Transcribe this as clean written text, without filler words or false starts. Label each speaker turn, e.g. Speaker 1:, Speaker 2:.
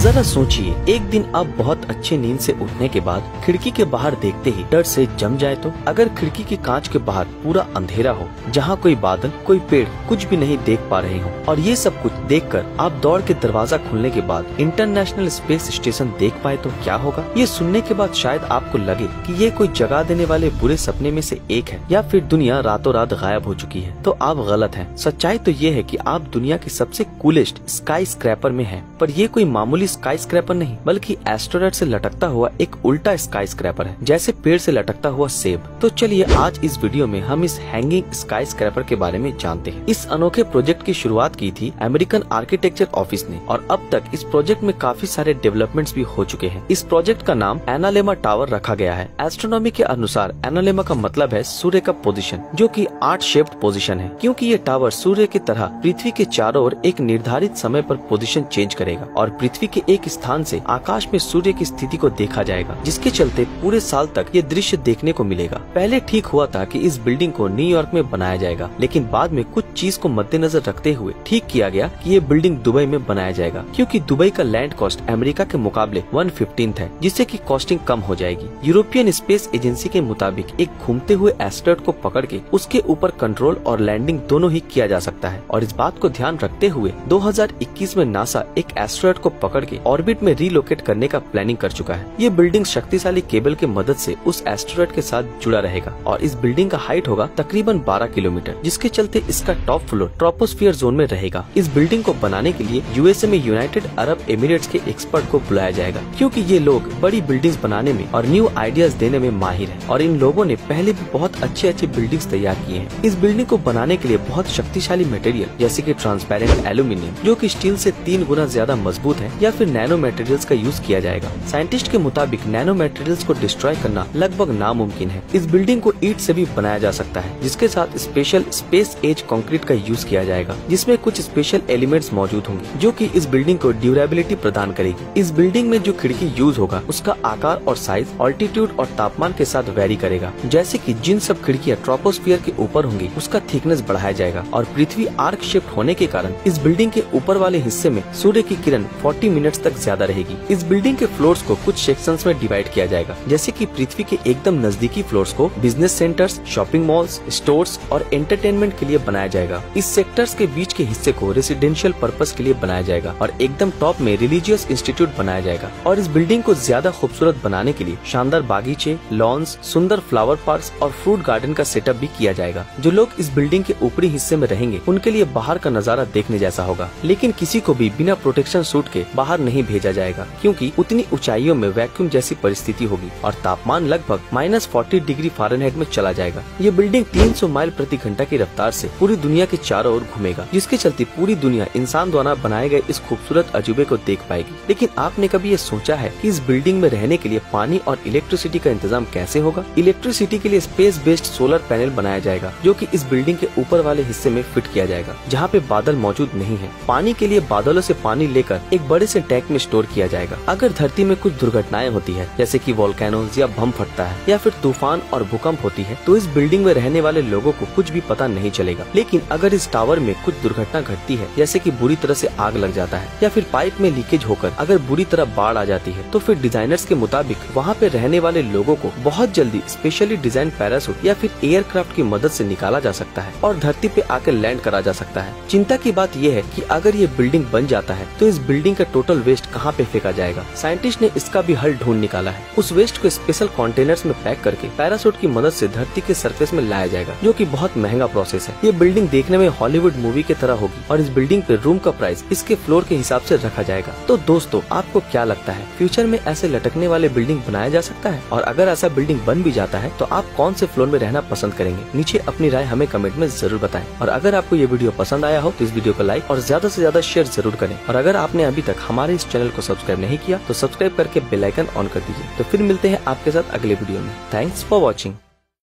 Speaker 1: जरा सोचिए, एक दिन आप बहुत अच्छे नींद से उठने के बाद खिड़की के बाहर देखते ही डर से जम जाए तो? अगर खिड़की के कांच के बाहर पूरा अंधेरा हो, जहाँ कोई बादल, कोई पेड़ कुछ भी नहीं देख पा रहे हो, और ये सब कुछ देखकर आप दौड़ के दरवाजा खुलने के बाद इंटरनेशनल स्पेस स्टेशन देख पाए तो क्या होगा? ये सुनने के बाद शायद आपको लगे कि ये कोई जगा देने वाले बुरे सपने में से एक है, या फिर दुनिया रातों रात गायब हो चुकी है। तो आप गलत हैं। सच्चाई तो ये है कि आप दुनिया के सबसे कूलेस्ट स्काई स्क्रैपर में हैं। पर ये कोई मामूली स्काई स्क्रैपर नहीं, बल्कि एस्टेरॉयड से लटकता हुआ एक उल्टा स्काई स्क्रैपर है, जैसे पेड़ से लटकता हुआ सेब। तो चलिए आज इस वीडियो में हम इस हैंगिंग स्काई स्क्रैपर के बारे में जानते हैं। इस अनोखे प्रोजेक्ट की शुरुआत की थी अमेरिकन आर्किटेक्चर ऑफिस ने, और अब तक इस प्रोजेक्ट में काफी सारे डेवलपमेंट्स भी हो चुके हैं। इस प्रोजेक्ट का नाम एनालेमा टावर रखा गया है। एस्ट्रोनॉमी के अनुसार एनालेमा का मतलब है सूर्य का पोजीशन, जो कि 8 शेप्ड पोजीशन है, क्योंकि ये टावर सूर्य की तरह पृथ्वी के चारों ओर एक निर्धारित समय पर पोजीशन चेंज करेगा, और पृथ्वी के एक स्थान से आकाश में सूर्य की स्थिति को देखा जाएगा, जिसके चलते पूरे साल तक ये दृश्य देखने को मिलेगा। पहले ठीक हुआ था कि इस बिल्डिंग को न्यूयॉर्क में बनाया जाएगा, लेकिन बाद में कुछ चीज को मद्देनजर रखते हुए ठीक किया गया कि ये बिल्डिंग दुबई में बनाया जाएगा, क्योंकि दुबई का लैंड कॉस्ट अमेरिका के मुकाबले 1/15 है, जिससे कि कॉस्टिंग कम हो जाएगी। यूरोपियन स्पेस एजेंसी के मुताबिक एक घूमते हुए एस्टेरॉयड को पकड़ के उसके ऊपर कंट्रोल और लैंडिंग दोनों ही किया जा सकता है, और इस बात को ध्यान रखते हुए 2021 में नासा एक एस्टेरॉयड को पकड़ के ऑर्बिट में रीलोकेट करने का प्लानिंग कर चुका है। ये बिल्डिंग शक्तिशाली केबल के मदद से उस एस्टेरॉयड के साथ जुड़ा रहेगा, और इस बिल्डिंग का हाइट होगा तकरीबन 12 किलोमीटर, जिसके चलते इसका टॉप फ्लोर ट्रोपोस्फियर जोन में रहेगा। इस बिल्डिंग को बनाने के लिए यूएसए में यूनाइटेड अरब एमिरेट्स के एक्सपर्ट को बुलाया जाएगा, क्योंकि ये लोग बड़ी बिल्डिंग्स बनाने में और न्यू आइडियाज देने में माहिर हैं, और इन लोगों ने पहले भी बहुत अच्छी बिल्डिंग्स तैयार किए हैं। इस बिल्डिंग को बनाने के लिए बहुत शक्तिशाली मटेरियल जैसे कि ट्रांसपेरेंट एल्यूमिनियम, जो कि स्टील से 3 गुना ज्यादा मजबूत है, या फिर नैनो मटेरियल्स का यूज किया जाएगा। साइंटिस्ट के मुताबिक नैनो मटेरियल्स को डिस्ट्रॉय करना लगभग नामुमकिन है। इस बिल्डिंग को ईंट से भी बनाया जा सकता है, जिसके साथ स्पेशल स्पेस एज कंक्रीट का यूज किया जाएगा, जिसमें कुछ स्पेशल एलिमेंट्स मौजूद होंगे, जो कि इस बिल्डिंग को ड्यूरेबिलिटी प्रदान करेगी। इस बिल्डिंग में जो खिड़की यूज होगा उसका आकार और साइज ऑल्टीट्यूड और तापमान के साथ वेरी करेगा। जैसे कि जिन सब खिड़कियां ट्रोपोस्फियर के ऊपर होंगी उसका थिकनेस बढ़ाया जाएगा, और पृथ्वी आर्क शिफ्ट होने के कारण इस बिल्डिंग के ऊपर वाले हिस्से में सूर्य की किरण 40 मिनट्स तक ज्यादा रहेगी। इस बिल्डिंग के फ्लोर्स को कुछ सेक्शंस में डिवाइड किया जाएगा, जैसे कि पृथ्वी के एकदम नजदीकी फ्लोर्स को business centres, shopping malls, stores और एंटरटेनमेंट के लिए बनाया जाएगा। इस सेक्टर्स के बीच के हिस्से को रेसिडेंशियल पर्पस के लिए बनाया जाएगा, और एकदम टॉप में रिलीजियस इंस्टीट्यूट बनाया जाएगा। और इस बिल्डिंग को ज्यादा खूबसूरत बनाने के लिए शानदार बागीचे, लॉन्स, सुंदर फ्लावर पार्क्स और फ्रूट गार्डन का सेटअप भी किया जाएगा। जो लोग इस बिल्डिंग के ऊपरी हिस्से में रहेंगे उनके लिए बाहर का नजारा देखने जैसा होगा, लेकिन किसी को भी बिना प्रोटेक्शन सूट के बाहर नहीं भेजा जाएगा, क्योंकि उतनी ऊंचाइयों में वैक्यूम जैसी परिस्थिति होगी और तापमान लगभग -40 डिग्री फ़ारेनहाइट में चला जाएगा। ये बिल्डिंग 300 माइल प्रति घंटा की रफ्तार से पूरी दुनिया के चारों ओर घूमेगा, जिसके चलते पूरी दुनिया इंसान द्वारा बनाए गए इस खूबसूरत अजूबे को देख पाएगी। लेकिन आपने कभी ये सोचा है कि इस बिल्डिंग में रहने के लिए पानी और इलेक्ट्रिसिटी का इंतजाम कैसे होगा? इलेक्ट्रिसिटी के लिए स्पेस बेस्ड सोलर पैनल बनाया जाएगा, जो कि इस बिल्डिंग के ऊपर वाले हिस्से में फिट किया जाएगा, जहाँ पे बादल मौजूद नहीं है। पानी के लिए बादलों से पानी लेकर एक बड़े से टैंक में स्टोर किया जाएगा। अगर धरती में कुछ दुर्घटनाएं होती है, जैसे कि वोल्केनोज या बम फटता है, या फिर तूफान और भूकंप होती है, तो इस बिल्डिंग में रहने वाले लोगों को कुछ भी पता नहीं चलेगा। लेकिन अगर इस टावर में कुछ दुर्घटना घटती है, जैसे कि बुरी तरह से आग लग जाता है, या फिर पाइप में लीकेज होकर अगर बुरी तरह बाढ़ आ जाती है, तो फिर डिजाइनर्स के मुताबिक वहाँ पे रहने वाले लोगों को बहुत जल्दी स्पेशली डिजाइन पैरासूट या फिर एयरक्राफ्ट की मदद से निकाला जा सकता है और धरती पे आकर लैंड करा जा सकता है। चिंता की बात यह है कि अगर ये बिल्डिंग बन जाता है तो इस बिल्डिंग का टोटल वेस्ट कहाँ पे फेंका जाएगा? साइंटिस्ट ने इसका भी हल ढूंढ निकाला है। उस वेस्ट को स्पेशल कंटेनर्स में पैक करके पैरासूट की मदद से धरती के सरफेस में लाया जाएगा, जो कि बहुत महंगा प्रोसेस है। ये बिल्डिंग देखने में हॉलीवुड मूवी की तरह होगी, और इस बिल्डिंग पे रूम का प्राइस इसके फ्लोर के हिसाब से रखा जाएगा। तो दोस्तों, आपको क्या लगता है, फ्यूचर में ऐसे लटकने वाले बिल्डिंग बनाया जा सकता है? और अगर ऐसा बिल्डिंग बन भी जाता है तो आप कौन से फ्लोर में रहना पसंद करेंगे? नीचे अपनी राय हमें कमेंट में जरूर बताएं। और अगर आपको ये वीडियो पसंद आया हो तो इस वीडियो को लाइक और ज्यादा से ज्यादा शेयर जरूर करें। और अगर आपने अभी तक हमारे इस चैनल को सब्सक्राइब नहीं किया तो सब्सक्राइब करके बेल आइकन ऑन कर दीजिए। तो फिर मिलते हैं आपके साथ अगले वीडियो में। Thanks for watching.